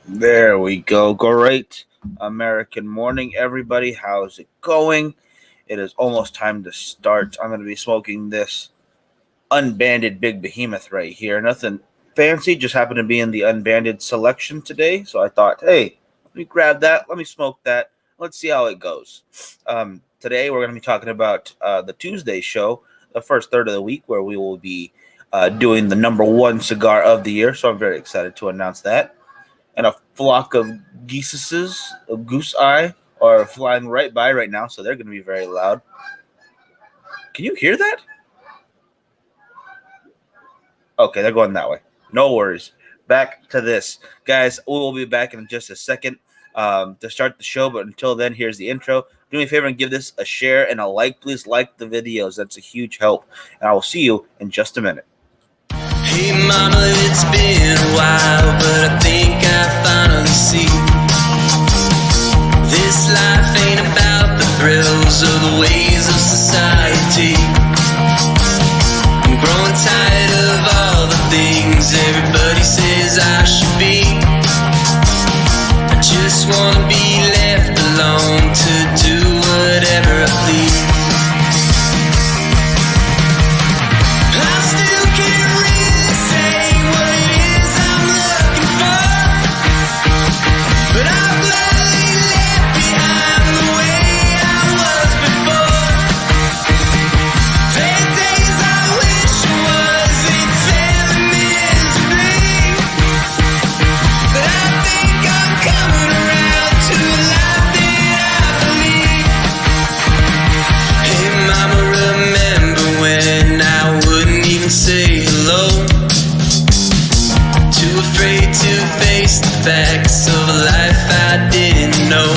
There we go. Great American morning, everybody. How's it going? It is almost time to start. I'm going to be smoking this unbanded big behemoth right here. Nothing fancy, just happened to be in the unbanded selection today. So I thought, hey, let me grab that. Let me smoke that. Let's see how it goes. Today, we're going to be talking about the Tuesday show, the first third of the week, where we will be doing the number one cigar of the year. So I'm very excited to announce that. And a flock of goose eye, are flying right by right now, so they're going to be very loud. Can you hear that? Okay, they're going that way. No worries. Back to this. Guys, we will be back in just a second to start the show, but until then, here's the intro. Do me a favor and give this a share and a like. Please like the videos. That's a huge help. And I will see you in just a minute. Hey mama, it's been a while, but I think I finally see this life ain't about the thrills or the ways of society. I'm growing tired of all the things everybody says I should be. I just wanna be left alone to do whatever I please. Facts of a life I didn't know.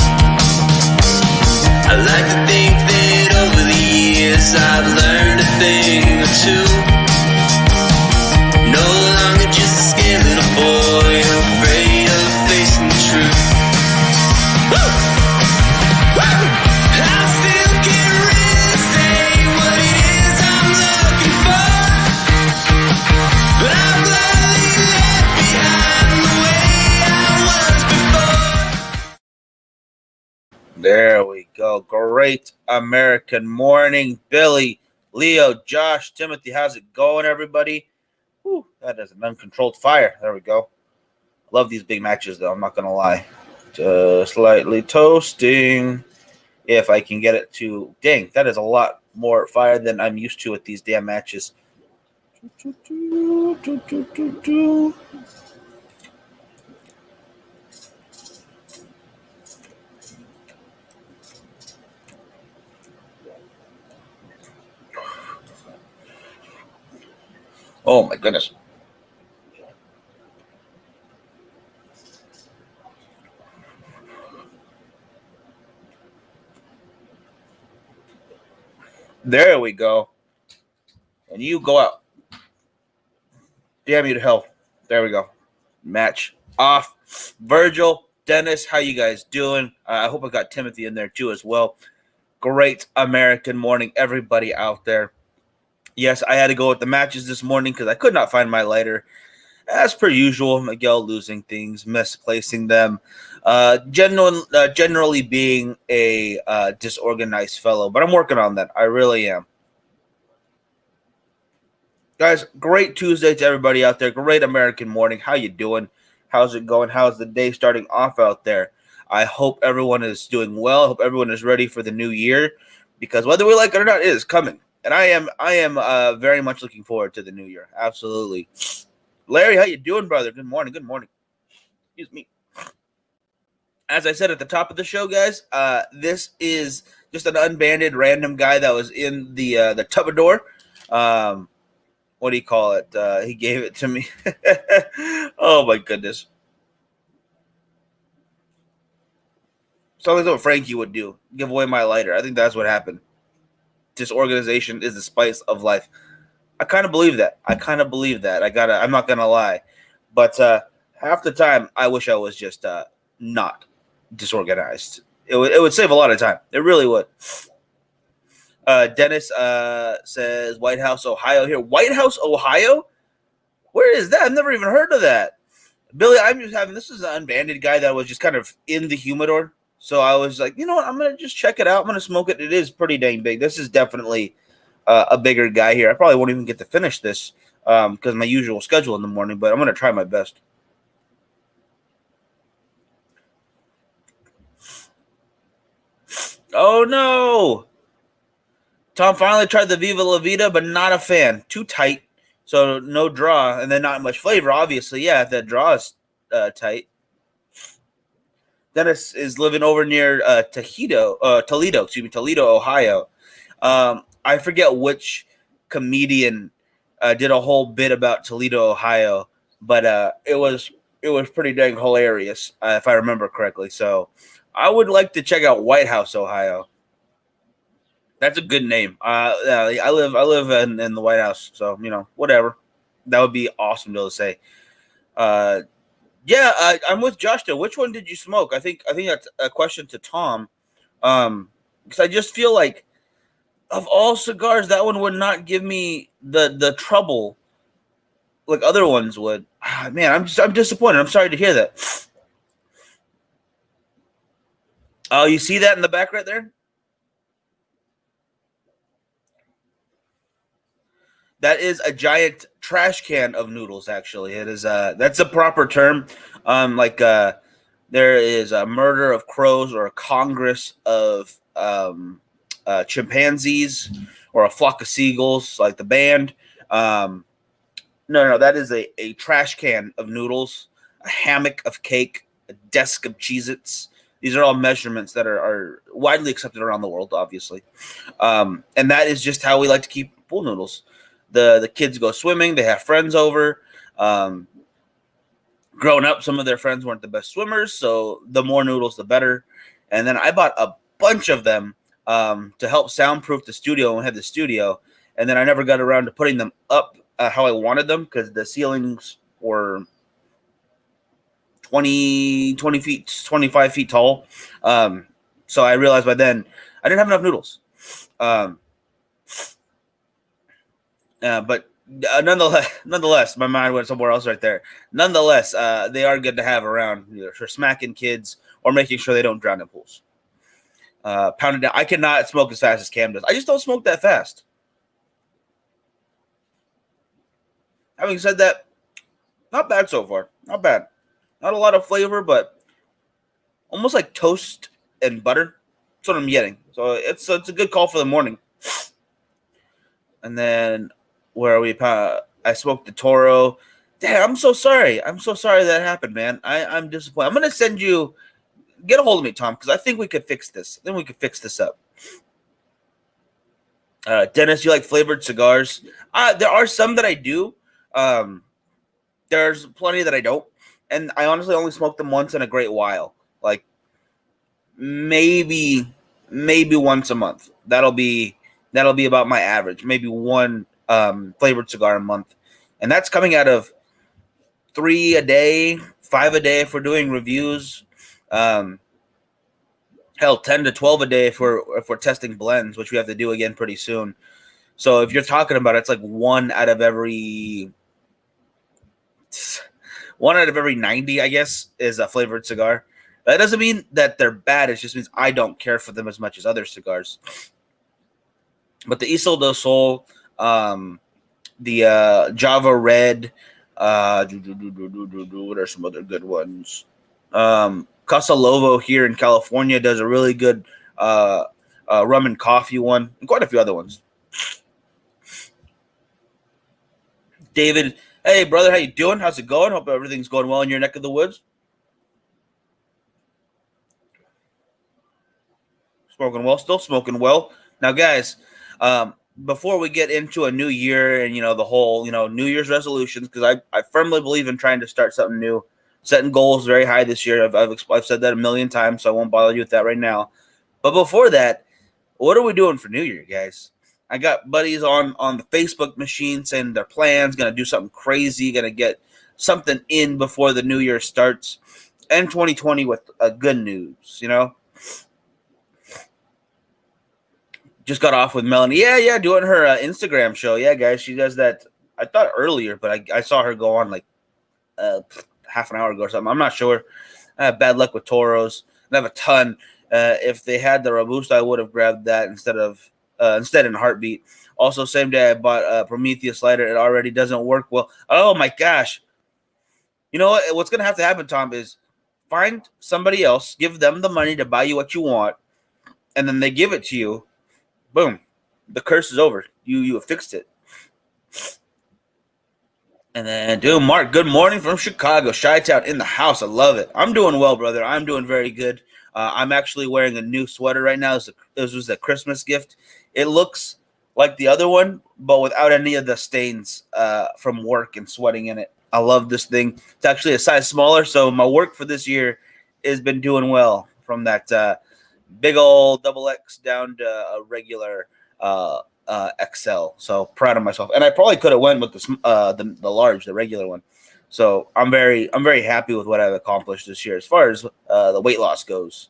I like to think that over the years I've learned a thing or two. No longer just a scared little boy afraid of facing the truth. Woo! Woo! I still can't really say what it is I'm looking for, but I'm gladly left behind the way. There we go. Great American morning. Billy, Leo, Josh, Timothy, how's it going, everybody? Whew, that is an uncontrolled fire. There we go. Love these big matches, though. I'm not going to lie. Just lightly toasting. If I can get it to... Dang, that is a lot more fire than I'm used to with these damn matches. Oh, my goodness. There we go. And you go out. Damn you to hell. There we go. Match off. Virgil, Dennis, how you guys doing? I hope I got Timothy in there too as well. Great American morning, everybody out there. Yes, I had to go with the matches this morning because I could not find my lighter. As per usual, Miguel losing things, misplacing them, generally being a disorganized fellow. But I'm working on that. I really am. Guys, great Tuesday to everybody out there. Great American morning. How you doing? How's it going? How's the day starting off out there? I hope everyone is doing well. I hope everyone is ready for the new year, because whether we like it or not, it is coming. And I am very much looking forward to the new year. Absolutely. Larry, how you doing, brother? Good morning. Good morning. Excuse me. As I said at the top of the show, guys, this is just an unbanded random guy that was in the Tubador. What do you call it? He gave it to me. Oh, my goodness. Something what Frankie would do. Give away my lighter. I think that's what happened. Disorganization is the spice of life. I kind of believe that. I'm not going to lie. But half the time, I wish I was just not disorganized. It would save a lot of time. It really would. Dennis says White House, Ohio here. White House, Ohio? Where is that? I've never even heard of that. Billy, I'm just having this is an unbanded guy that was just kind of in the humidor. So I was like, you know what? I'm gonna just check it out. I'm gonna smoke it. It is pretty dang big. This is definitely a bigger guy here. I probably won't even get to finish this because my usual schedule in the morning. But I'm gonna try my best. Oh no! Tom finally tried the Viva La Vida, but not a fan. Too tight, so no draw, and then not much flavor. Obviously, yeah, if that draw is tight. Dennis is living over near Toledo, Toledo, Ohio. I forget which comedian did a whole bit about Toledo, Ohio, but it was pretty dang hilarious if I remember correctly. So I would like to check out White House, Ohio. That's a good name. Yeah, I live in the White House, so whatever. That would be awesome to say. Uh, yeah, I'm with Josh. Though, which one did you smoke? I think that's a question to Tom. Because I just feel like of all cigars, that one would not give me the trouble like other ones would. Man, I'm disappointed. I'm sorry to hear that. Oh, you see that in the back right there? That is a giant trash can of noodles. Actually, it is. That's a proper term. Like there is a murder of crows or a congress of chimpanzees or a flock of seagulls, like the band. Um, no, that is a trash can of noodles, a hammock of cake, a desk of Cheez Its. These are all measurements that are widely accepted around the world, obviously. And that is just how we like to keep pool noodles. The kids go swimming, they have friends over. Um, Growing up, some of their friends weren't the best swimmers, so the more noodles, the better. And then I bought a bunch of them to help soundproof the studio when we had the studio. And then I never got around to putting them up how I wanted them because the ceilings were 20 feet, 25 feet tall. So I realized by then I didn't have enough noodles. Um, but nonetheless, my mind went somewhere else right there. Nonetheless, they are good to have around either for smacking kids or making sure they don't drown in pools. Pounded down. I cannot smoke as fast as Cam does. I just don't smoke that fast. Having said that, not bad so far. Not bad. Not a lot of flavor, but almost like toast and butter. That's what I'm getting. So it's a good call for the morning. And then where are we? I smoked the Toro. Damn, I'm so sorry. I'm so sorry that happened, man. I'm disappointed. I'm gonna send you. Get a hold of me, Tom, because I think we could fix this. Then we could fix this up. Dennis, you like flavored cigars? There are some that I do. There's plenty that I don't, and I honestly only smoke them once in a great while. Like maybe once a month. That'll be about my average. Maybe one flavored cigar a month, and that's coming out of 3 a day, 5 a day if we're doing reviews. Hell, 10 to 12 a day if we're testing blends, which we have to do again pretty soon. So if you're talking about it, it's like one out of every 90, I guess, is a flavored cigar. That doesn't mean that they're bad. It just means I don't care for them as much as other cigars. But the Isol del Sol, the Java Red, what are some other good ones? Casa Lobo here in California does a really good rum and coffee one, and quite a few other ones. David, hey brother, how you doing? How's it going? Hope everything's going well in your neck of the woods. Smoking well, still smoking well. Now, guys, before we get into a new year and the whole New Year's resolutions, because I firmly believe in trying to start something new, setting goals very high this year. I've said that a million times, so I won't bother you with that right now. But before that, what are we doing for New Year, guys? I got buddies on the Facebook machine saying their plans, going to do something crazy, going to get something in before the New Year starts. And 2020 with good news, Just got off with Melanie. Yeah, doing her Instagram show. Yeah, guys, she does that. I thought earlier, but I saw her go on like half an hour ago or something. I'm not sure. I have bad luck with Toros. I have a ton. If they had the Robusto, I would have grabbed that instead in Heartbeat. Also, same day I bought Prometheus lighter. It already doesn't work well. Oh my gosh! You know what? What's gonna have to happen, Tom, is find somebody else, give them the money to buy you what you want, and then they give it to you. Boom, the curse is over. You have fixed it. And then, dude, Mark, good morning from Chicago. Chi-Town in the house. I love it. I'm doing well, brother. I'm doing very good. I'm actually wearing a new sweater right now. This was a Christmas gift. It looks like the other one, but without any of the stains from work and sweating in it. I love this thing. It's actually a size smaller, so my work for this year has been doing well from that big old double X down to a regular XL. So proud of myself. And I probably could have went with the large, the regular one. So I'm very happy with what I've accomplished this year as far as the weight loss goes.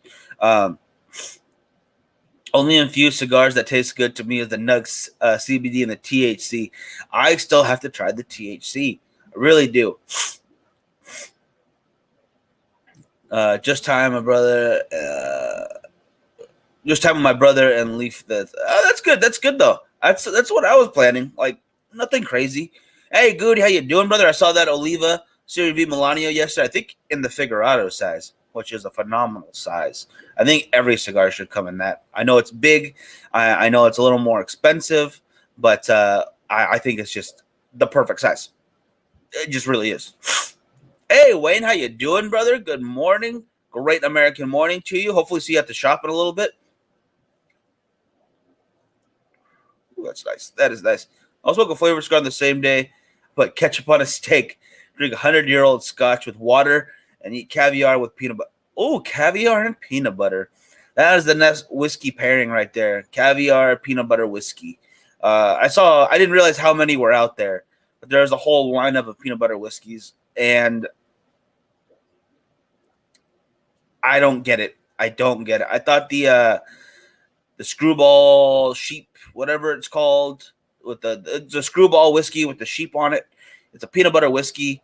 Only infused cigars that taste good to me is the Nugs CBD and the THC. I still have to try the THC. I really do. Just time, my brother. Just time with my brother and Leaf. That's good. That's good though. That's what I was planning. Like nothing crazy. Hey, good. How you doing, brother? I saw that Oliva Serie V Milanio yesterday. I think in the Figurado size, which is a phenomenal size. I think every cigar should come in that. I know it's big. I know it's a little more expensive, but I think it's just the perfect size. It just really is. Hey, Wayne, how you doing, brother? Good morning. Great American morning to you. Hopefully see you at the shop in a little bit. Ooh, that's nice. That is nice. I'll smoke a flavor cigar on the same day, put ketchup on a steak, drink 100-year-old scotch with water, and eat caviar with peanut butter. Oh, caviar and peanut butter. That is the next whiskey pairing right there. Caviar, peanut butter, whiskey. I didn't realize how many were out there, but there's a whole lineup of peanut butter whiskeys, and I don't get it. I thought the screwball sheep, whatever it's called, with it's a screwball whiskey with the sheep on it. It's a peanut butter whiskey,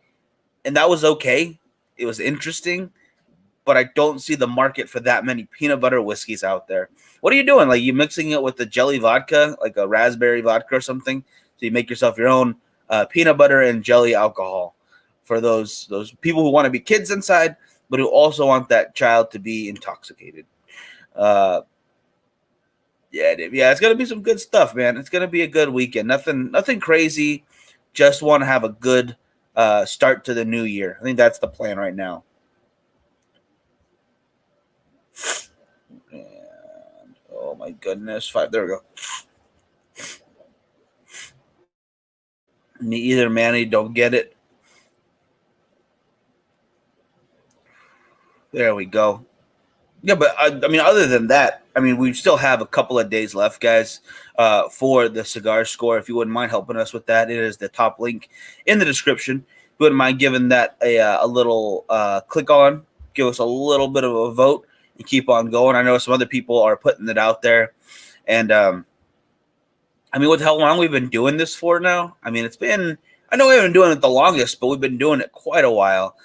and that was okay. It was interesting, but I don't see the market for that many peanut butter whiskeys out there. What are you doing? Like, you mixing it with the jelly vodka, like a raspberry vodka or something? So you make yourself your own peanut butter and jelly alcohol for those people who want to be kids inside, but who also want that child to be intoxicated. Yeah, it's gonna be some good stuff, man. It's gonna be a good weekend. Nothing crazy. Just want to have a good start to the new year. I think that's the plan right now. And, oh my goodness, 5. There we go. Me either, Manny. Don't get it. There we go. Yeah, but I mean, other than that, I mean, we still have a couple of days left, guys, for the cigar score. If you wouldn't mind helping us with that, it is the top link in the description. If you wouldn't mind giving that a little click on, give us a little bit of a vote, and keep on going. I know some other people are putting it out there, and I mean, with how long we've been doing this for now, I mean, I know we haven't been doing it the longest, but we've been doing it quite a while.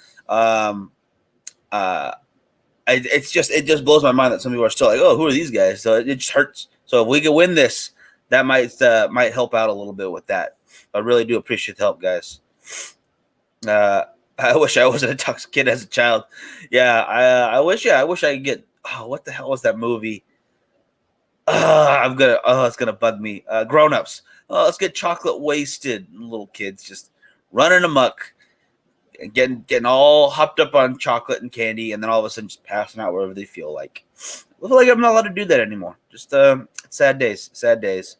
It just blows my mind that some people are still like, oh, who are these guys? So it just hurts. So if we could win this, that might help out a little bit with that. I really do appreciate the help, guys. I wish I wasn't a toxic kid as a child. Yeah, I wish I could get. Oh, what the hell was that movie? It's gonna bug me. Grown Ups. Oh, let's get chocolate wasted. Little kids just running amok. Getting all hopped up on chocolate and candy, and then all of a sudden just passing out wherever they feel like. I feel like I'm not allowed to do that anymore. Just sad days.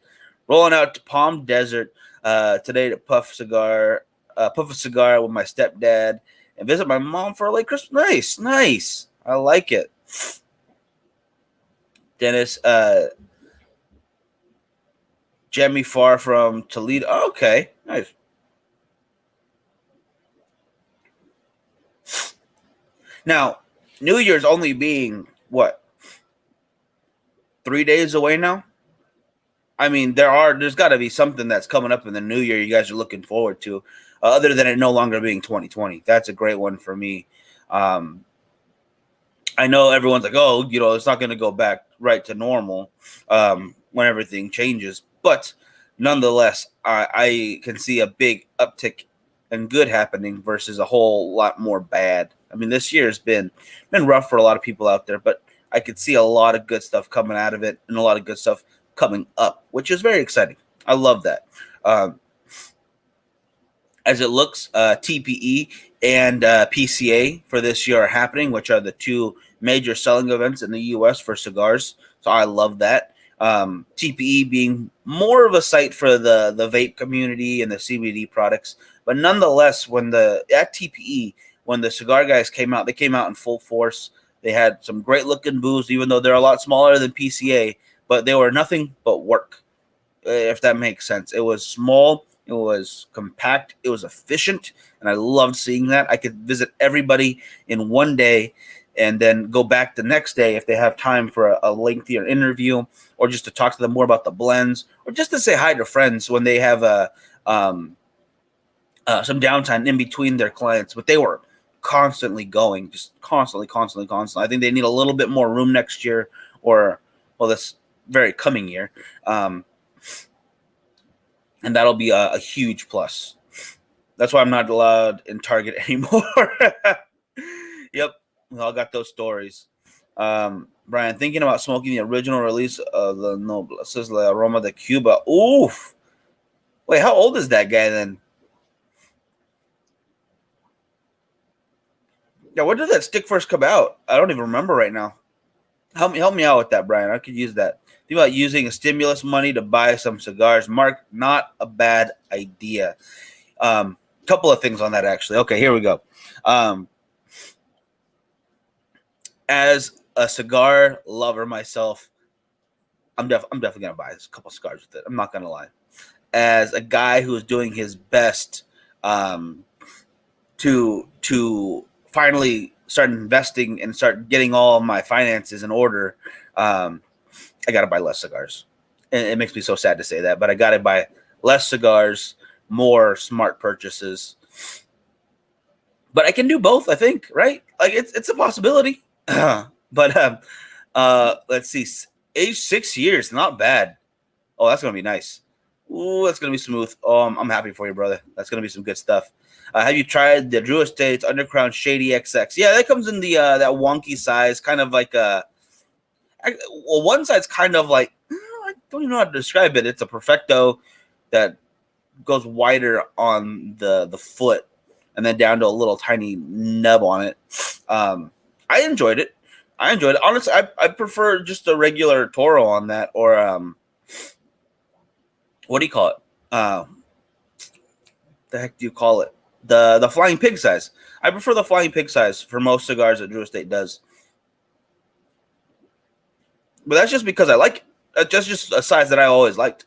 Rolling out to Palm Desert today to puff a cigar with my stepdad and visit my mom for a late Christmas. Nice. I like it. Dennis, Jemmy Far from Toledo. Oh, okay, nice. Now, New Year's only being, what, 3 days away now? I mean, there's got to be something that's coming up in the new year you guys are looking forward to. other than it no longer being 2020. That's a great one for me. I know everyone's like, oh, it's not going to go back right to normal when everything changes. But nonetheless, I can see a big uptick and good happening versus a whole lot more bad. I mean, this year has been rough for a lot of people out there, but I could see a lot of good stuff coming out of it and a lot of good stuff coming up, which is very exciting. I love that. As it looks, TPE and PCA for this year are happening, which are the two major selling events in the U.S. for cigars. So I love that. TPE being more of a site for the vape community and the CBD products. But nonetheless, at TPE, when the cigar guys came out, they came out in full force. They had some great looking booths, even though they're a lot smaller than PCA, but they were nothing but work, if that makes sense. It was small. It was compact. It was efficient. And I loved seeing that. I could visit everybody in one day and then go back the next day if they have time for a lengthier interview, or just to talk to them more about the blends, or just to say hi to friends when they have some downtime in between their clients. But they were constantly going, just constantly. I think they need a little bit more room next year, or, well, this very coming year. And that'll be a huge plus. That's why I'm not allowed in Target anymore. Yep, we all got those stories. Brian, thinking about smoking the original release of the Noblesse La Aroma de Cuba. Oof. Wait, how old is that guy then? Yeah, when did that stick first come out? I don't even remember right now. Help me out with that, Brian. I could use that. Think about using a stimulus money to buy some cigars. Mark, not a bad idea. Couple of things on that, actually. Okay, here we go. As a cigar lover myself, I'm definitely gonna buy a couple cigars with it. I'm not gonna lie. As a guy who is doing his best to finally start investing and start getting all of my finances in order, I gotta buy less cigars. And it makes me so sad to say that, but I gotta buy less cigars, more smart purchases. But I can do both, I think, right? Like it's a possibility. But let's see. Age 6 years, not bad. Oh, that's gonna be nice. Ooh, that's gonna be smooth. Oh, I'm happy for you, brother. That's gonna be some good stuff. Have you tried the Drew Estates Undercrown Shady XX? Yeah, that comes in the that wonky size, kind of like a. Well, one side's kind of like, I don't even know how to describe it. It's a Perfecto that goes wider on the foot and then down to a little tiny nub on it. I enjoyed it. Honestly, I prefer just a regular Toro on that, or what do you call it? The heck do you call it? The Flying Pig size. I prefer the Flying Pig size for most cigars that Drew Estate does. But that's just because I like it. That's just a size that I always liked.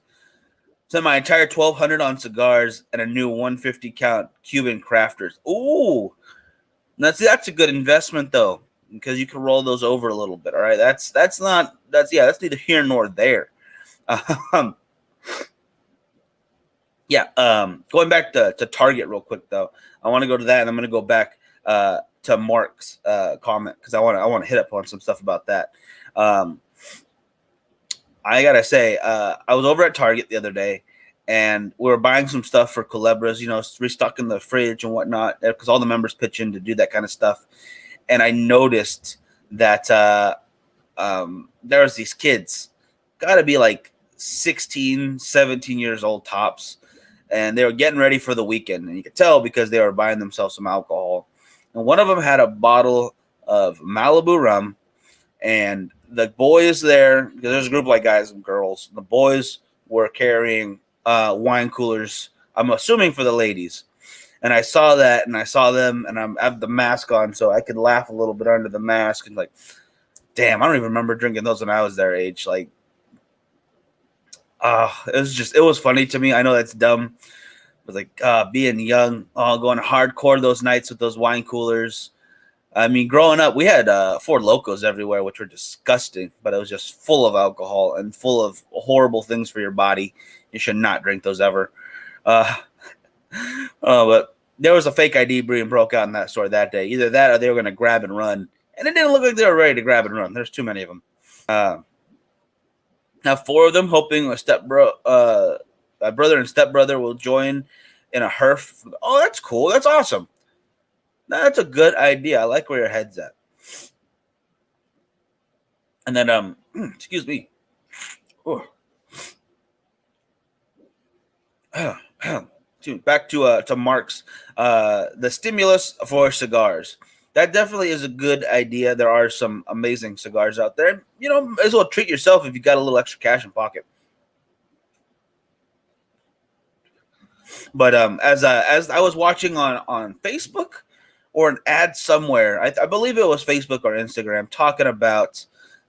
So my entire 1,200 on cigars and a new 150 count Cuban Crafters. Ooh, that's a good investment though, because you can roll those over a little bit. All right, that's neither here nor there. Going back to Target real quick though, I want to go to that, and I'm going to go back to Mark's comment because I want to hit up on some stuff about that. I gotta say, I was over at Target the other day, and we were buying some stuff for Culebras, restocking the fridge and whatnot, because all the members pitch in to do that kind of stuff. And I noticed that there was these kids, gotta be like 16, 17 years old tops, and they were getting ready for the weekend. And you could tell because they were buying themselves some alcohol. And one of them had a bottle of Malibu rum, and the boys there, because there's a group of like guys and girls, the boys were carrying wine coolers, I'm assuming for the ladies. And I saw that, and I saw them, and I have the mask on, so I could laugh a little bit under the mask. And like, damn, I don't even remember drinking those when I was their age. Like, it was funny to me. I know that's dumb, but like being young, going hardcore those nights with those wine coolers. I mean, growing up, we had Four Locos everywhere, which were disgusting, but it was just full of alcohol and full of horrible things for your body. You should not drink those ever. But there was a fake ID being broke out in that store that day. Either that or they were going to grab and run. And it didn't look like they were ready to grab and run. There's too many of them. Now 4 of them, hoping a brother and stepbrother will join in a HERF. Oh, that's cool. That's awesome. That's a good idea. I like where your head's at. And then, excuse me. Oh. Back to Mark's, the stimulus for cigars. That definitely is a good idea. There are some amazing cigars out there. You know, may as well treat yourself if you got a little extra cash in pocket. But as I was watching on Facebook or an ad somewhere, I believe it was Facebook or Instagram, talking about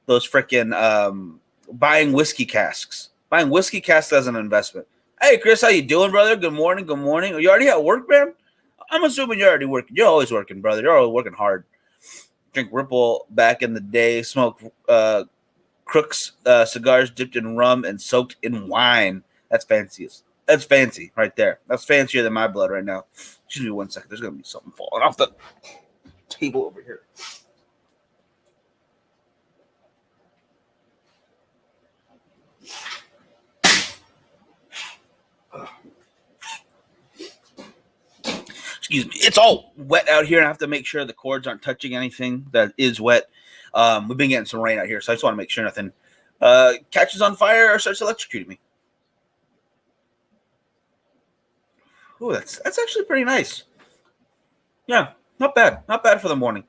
those freaking buying whiskey casks as an investment. Hey, Chris, how you doing, brother? Good morning. Good morning. Are you already at work, man? I'm assuming you're already working. You're always working, brother. You're always working hard. Drink Ripple back in the day. Smoke Crooks cigars dipped in rum and soaked in wine. That's fanciest. That's fancy right there. That's fancier than my blood right now. Excuse me 1 second. There's going to be something falling off the table over here. Excuse me. It's all wet out here, and I have to make sure the cords aren't touching anything that is wet. We've been getting some rain out here, so I just want to make sure nothing catches on fire or starts electrocuting me. Oh, that's actually pretty nice. Yeah, not bad. Not bad for the morning.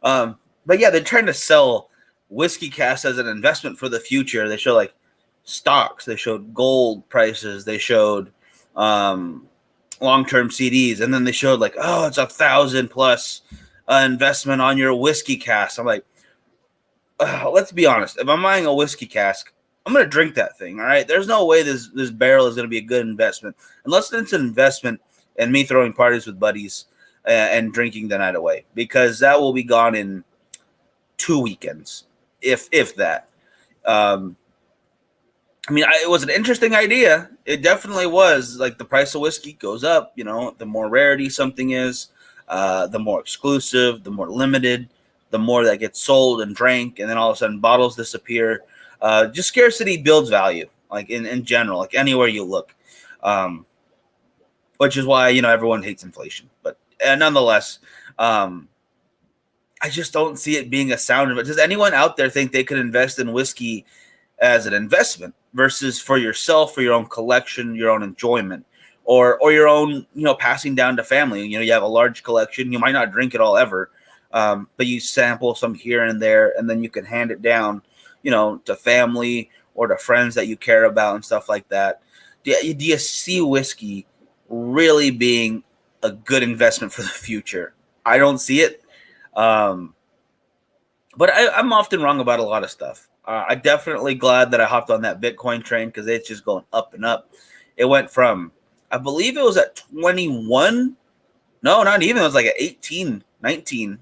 But yeah, they're trying to sell whiskey casks as an investment for the future. They show like stocks. They showed gold prices. They showed long-term CDs, and then they showed like, oh, it's 1,000+ investment on your whiskey cask. I'm like, let's be honest. If I'm buying a whiskey cask, I'm gonna drink that thing. All right. There's no way this barrel is gonna be a good investment unless it's an investment in me throwing parties with buddies and drinking the night away, because that will be gone in 2 weekends, if that. I mean, it was an interesting idea. It definitely was. Like, the price of whiskey goes up. You know, the more rarity something is, the more exclusive, the more limited, the more that gets sold and drank, and then all of a sudden bottles disappear. Just scarcity builds value, like in general, like anywhere you look, which is why, you know, everyone hates inflation. But nonetheless, I just don't see it being a sound. But does anyone out there think they could invest in whiskey as an investment versus for yourself, for your own collection, your own enjoyment, or your own, you know, passing down to family? You know, you have a large collection. You might not drink it all ever, but you sample some here and there, and then you can hand it down, you know, to family or to friends that you care about and stuff like that. Do you see whiskey really being a good investment for the future? I don't see it. But I'm often wrong about a lot of stuff. I'm definitely glad that I hopped on that Bitcoin train, because it's just going up and up. It went from, I believe it was at 21. No, not even. It was like at 18, 19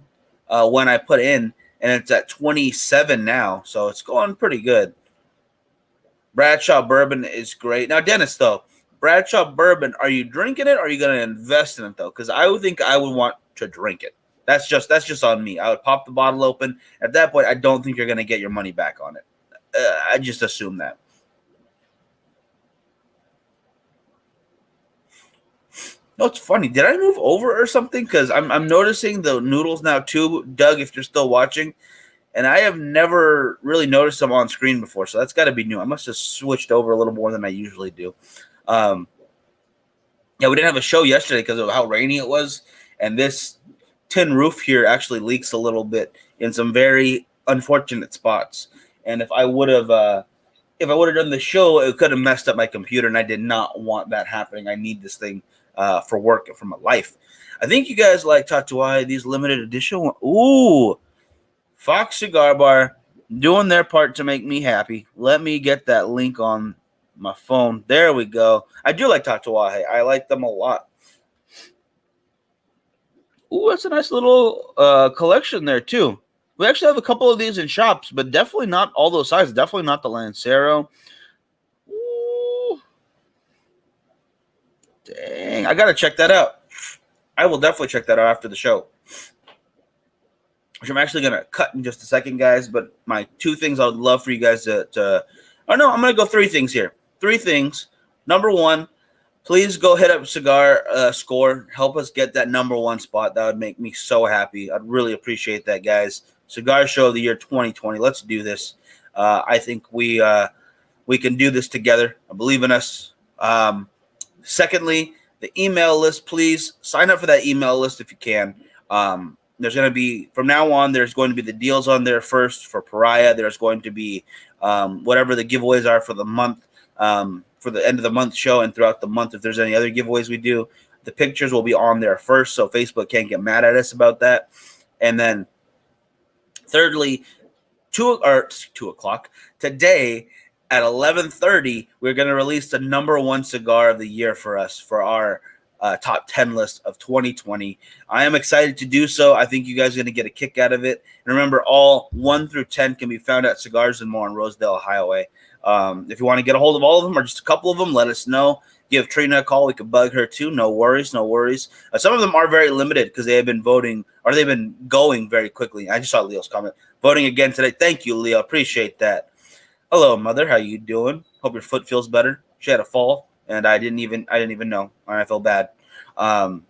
when I put in, and it's at 27 now. So it's going pretty good. Bradshaw bourbon is great. Now, Dennis, though, Bradshaw bourbon, are you drinking it or are you going to invest in it, though? Because I would think I would want to drink it. That's just on me. I would pop the bottle open. At that point, I don't think you're going to get your money back on it. I just assume that. No, it's funny. Did I move over or something? Because I'm noticing the noodles now too, Doug, if you're still watching. And I have never really noticed them on screen before, so that's got to be new. I must have switched over a little more than I usually do. Yeah, we didn't have a show yesterday because of how rainy it was, and this tin roof here actually leaks a little bit in some very unfortunate spots. And if I would have done the show, it could have messed up my computer, and I did not want that happening. I need this thing for work and for my life. I think you guys like Tatuai, these limited edition. Ooh, Fox Cigar Bar doing their part to make me happy. Let me get that link on my phone. There we go. I do like Tatuaje. I like them a lot. Ooh, that's a nice little collection there, too. We actually have a couple of these in shops, but definitely not all those sizes. Definitely not the Lancero. Ooh. Dang, I got to check that out. I will definitely check that out after the show, which I'm actually going to cut in just a second, guys. But my two things I would love for you guys to oh, no, I'm going to go three things here. Three things. Number one, please go hit up Cigar Score. Help us get that number one spot. That would make me so happy. I'd really appreciate that, guys. Cigar Show of the year 2020. Let's do this. I think we can do this together. I believe in us. Secondly, the email list, please sign up for that email list if you can. There's going to be, from now on, there's going to be the deals on there first for Pariah. There's going to be whatever the giveaways are for the month, for the end of the month show and throughout the month. If there's any other giveaways we do, the pictures will be on there first, so Facebook can't get mad at us about that. And then thirdly, 2 o'clock today at 11:30, we're going to release the number one cigar of the year for us for our top 10 list of 2020. I am excited to do so. I think you guys are going to get a kick out of it. And remember, all 1 through 10 can be found at Cigars and More on Rosedale Highway. If you want to get a hold of all of them or just a couple of them, let us know. Give Trina a call. We can bug her too. No worries, no worries. Some of them are very limited because they have been voting, or they've been going very quickly. I just saw Leo's comment. Voting again today. Thank you, Leo. Appreciate that. Hello, mother. How you doing? Hope your foot feels better. She had a fall, and I didn't even know. I feel bad. Everyone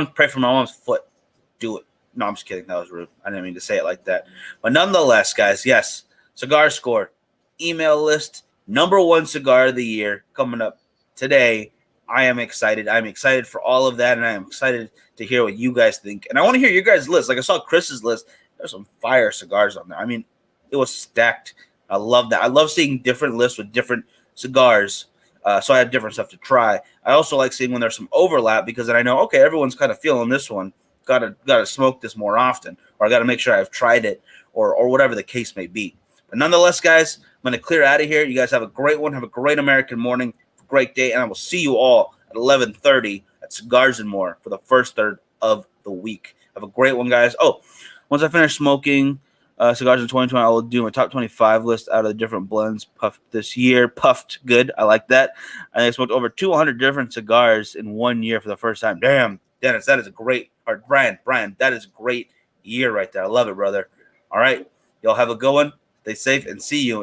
pray for my mom's foot. Do it. No, I'm just kidding. That was rude. I didn't mean to say it like that. But nonetheless, guys, yes, Cigar Score, email list, number one cigar of the year coming up today. I am excited. I'm excited for all of that, and I am excited to hear what you guys think. And I want to hear your guys' list. Like I saw Chris's list. There's some fire cigars on there. I mean, it was stacked. I love that. I love seeing different lists with different cigars. So I have different stuff to try. I also like seeing when there's some overlap because then I know, okay, everyone's kind of feeling this one. Gotta smoke this more often, or I gotta make sure I've tried it, or whatever the case may be. But nonetheless, guys, I'm gonna clear out of here. You guys have a great one. Have a great American morning, great day, and I will see you all at 11:30 at Cigars and More for the first third of the week. Have a great one, guys. Oh, once I finish smoking cigars in 2020, I will do my top 25 list out of the different blends puffed this year. Puffed good. I like that. I smoked over 200 different cigars in 1 year for the first time. Damn, Dennis, that is a great, or Brian, that is a great year right there. I love it, brother. All right. Y'all have a good one. Stay safe and see you.